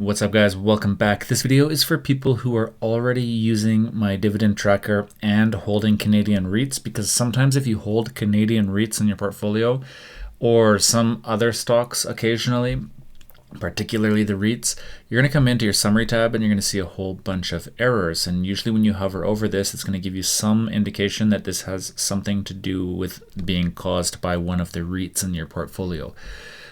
What's up, guys? Welcome back. This video is for people who are already using my dividend tracker and holding Canadian REITs, because sometimes if you hold Canadian REITs in your portfolio or some other stocks occasionally, particularly the REITs, you're going to come into your summary tab and you're going to see a whole bunch of errors. And usually when you hover over this, it's going to give you some indication that this has something to do with being caused by one of the REITs in your portfolio.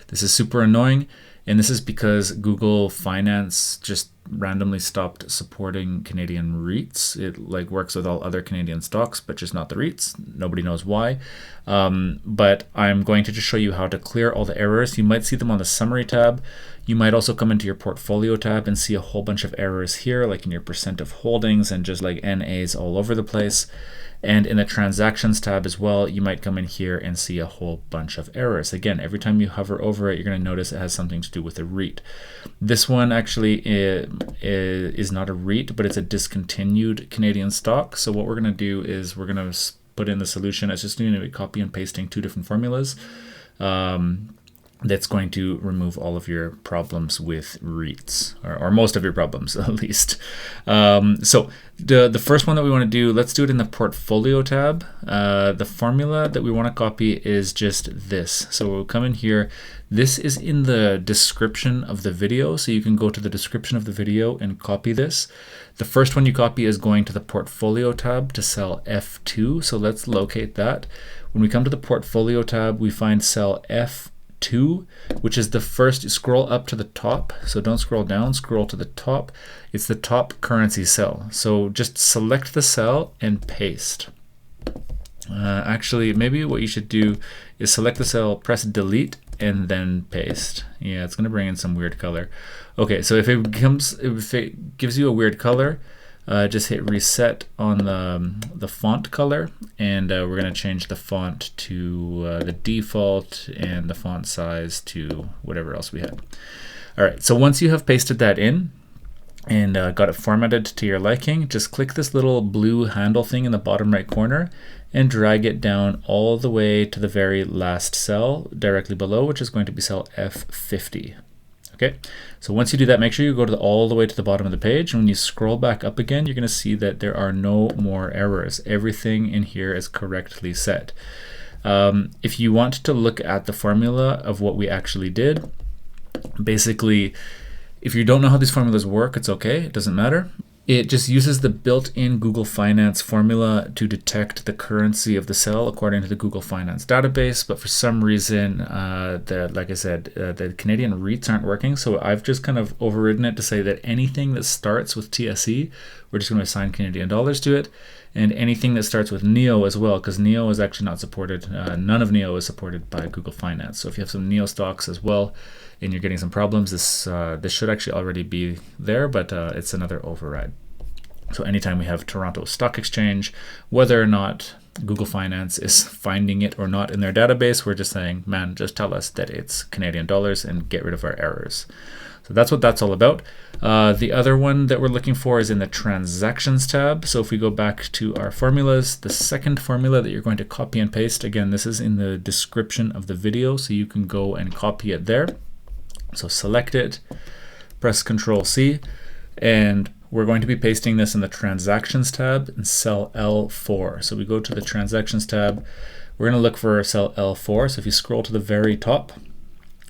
This is super annoying. And this is because Google Finance just randomly stopped supporting Canadian REITs. It works with all other Canadian stocks, but just not the REITs. Nobody knows why. But I'm going to just show you how to clear all the errors. You might see them on the summary tab. You might also come into your portfolio tab and see a whole bunch of errors here, like in your percent of holdings and just like NAs all over the place. And in the transactions tab as well, you might come in here and see a whole bunch of errors. Again, every time you hover over it, you're going to notice it has something to do with a REIT. This one actually is not a REIT, but it's a discontinued Canadian stock. So what we're going to do is we're going to put in the solution. It's just going to be copy and pasting two different formulas. That's going to remove all of your problems with REITs, or most of your problems at least. So the first one that we want to do, let's do it in the portfolio tab. The formula that we want to copy is just this. So we'll come in here. This is in the description of the video, so you can go to the description of the video and copy this. The first one you copy is going to the portfolio tab to cell F2. So let's locate that. When we come to the portfolio tab, we find cell F2, which is the first. Scroll up to the top, so don't scroll down, scroll to the top. It's the top currency cell, so just select the cell and paste. Actually, maybe what you should do is select the cell, press delete, and then paste. Yeah, it's gonna bring in some weird color. Okay, so if it gives you a weird color, just hit reset on the font color, and we're going to change the font to the default and the font size to whatever else we had. All right, so once you have pasted that in and got it formatted to your liking, just click this little blue handle thing in the bottom right corner and drag it down all the way to the very last cell directly below, which is going to be cell F50. Okay, so once you do that, make sure you go all the way to the bottom of the page. And when you scroll back up again, you're going to see that there are no more errors. Everything in here is correctly set. If you want to look at the formula of what we actually did, basically, if you don't know how these formulas work, it's okay. It doesn't matter. It just uses the built-in Google Finance formula to detect the currency of the cell according to the Google Finance database. But for some reason, like I said, the Canadian REITs aren't working. So I've just kind of overridden it to say that anything that starts with TSE, we're just going to assign Canadian dollars to it. And anything that starts with NEO as well, because NEO is actually not supported. None of NEO is supported by Google Finance. So if you have some NEO stocks as well, and you're getting some problems, this should actually already be there, but it's another override. So anytime we have Toronto Stock Exchange, whether or not Google Finance is finding it or not in their database, we're just saying, man, just tell us that it's Canadian dollars and get rid of our errors. So that's what that's all about. The other one that we're looking for is in the transactions tab. So if we go back to our formulas, the second formula that you're going to copy and paste, again, this is in the description of the video, so you can go and copy it there. So select it, press Control C, and we're going to be pasting this in the transactions tab in cell L4. So we go to the transactions tab, we're going to look for cell L4. So if you scroll to the very top,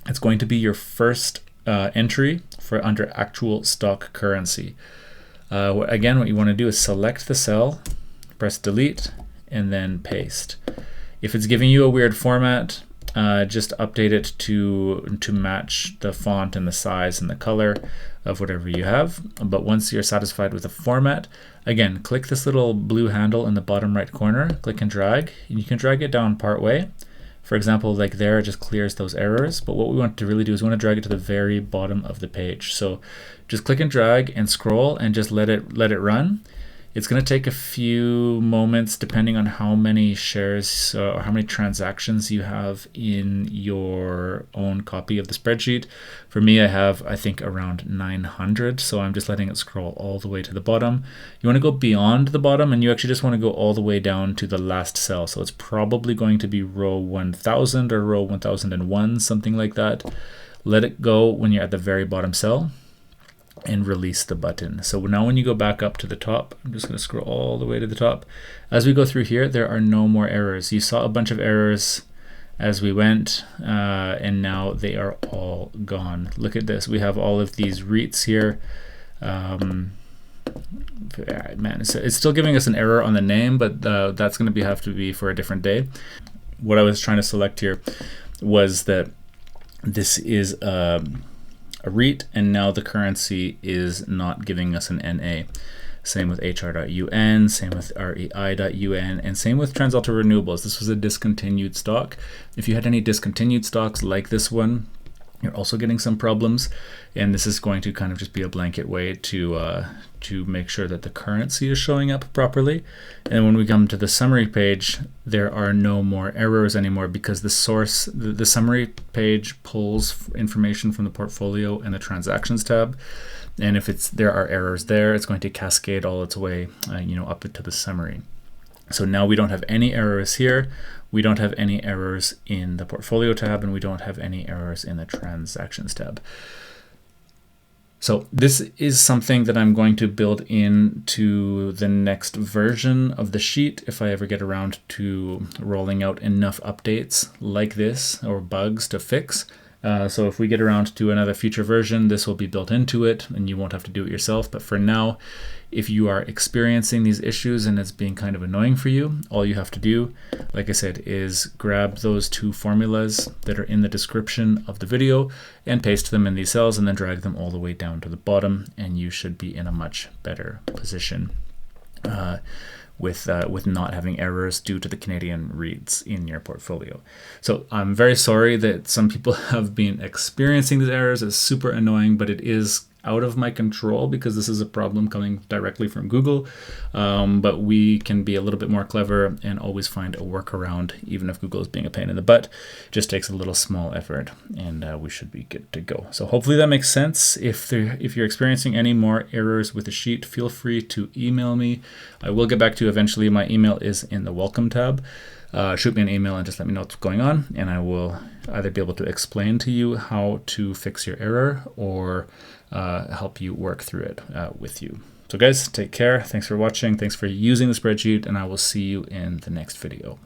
it's going to be your first entry for under actual stock currency. Again, what you want to do is select the cell, press delete, and then paste. If it's giving you a weird format, just update it to match the font and the size and the color of whatever you have. But once you're satisfied with the format, again, click this little blue handle in the bottom right corner, click and drag. You can drag it down part way. For example, like there, it just clears those errors. But what we want to really do is we want to drag it to the very bottom of the page. So just click and drag and scroll and just let it run. It's going to take a few moments depending on how many shares or how many transactions you have in your own copy of the spreadsheet. For me, I have, I think, around 900. So I'm just letting it scroll all the way to the bottom. You want to go beyond the bottom, and you actually just want to go all the way down to the last cell. So it's probably going to be row 1000 or row 1001, something like that. Let it go when you're at the very bottom cell. and release the button. So now when you go back up to the top, I'm just going to scroll all the way to the top. As we go through here, there are no more errors. You saw a bunch of errors as we went, and now they are all gone. Look at this. We have all of these REITs here. Man, it's still giving us an error on the name, but that's going to have to be for a different day. What I was trying to select here was that this is a REIT, and now the currency is not giving us an NA. Same with HR.UN, same with REI.UN, and same with TransAlta Renewables. This was a discontinued stock. If you had any discontinued stocks like this one, you're also getting some problems, and this is going to kind of just be a blanket way to make sure that the currency is showing up properly. And when we come to the summary page, there are no more errors anymore, because the summary page pulls information from the portfolio and the transactions tab. And if there are errors there, it's going to cascade all its way, up into the summary. So now we don't have any errors here. We don't have any errors in the portfolio tab, and we don't have any errors in the transactions tab. So this is something that I'm going to build into the next version of the sheet if I ever get around to rolling out enough updates like this or bugs to fix. So if we get around to another future version, this will be built into it and you won't have to do it yourself. But for now, if you are experiencing these issues and it's being kind of annoying for you, all you have to do, like I said, is grab those two formulas that are in the description of the video and paste them in these cells, and then drag them all the way down to the bottom, and you should be in a much better position with not having errors due to the Canadian REITs in your portfolio. So I'm very sorry that some people have been experiencing these errors. It's super annoying, but it is out of my control because this is a problem coming directly from Google. But we can be a little bit more clever and always find a workaround, even if Google is being a pain in the butt. It just takes a little small effort, and we should be good to go. So hopefully that makes sense. If you're experiencing any more errors with the sheet, feel free to email me. I will get back to you eventually. My email is in the welcome tab. Shoot me an email and just let me know what's going on, and I will either be able to explain to you how to fix your error or help you work through it with you. So guys, take care. Thanks for watching. Thanks for using the spreadsheet, and I will see you in the next video.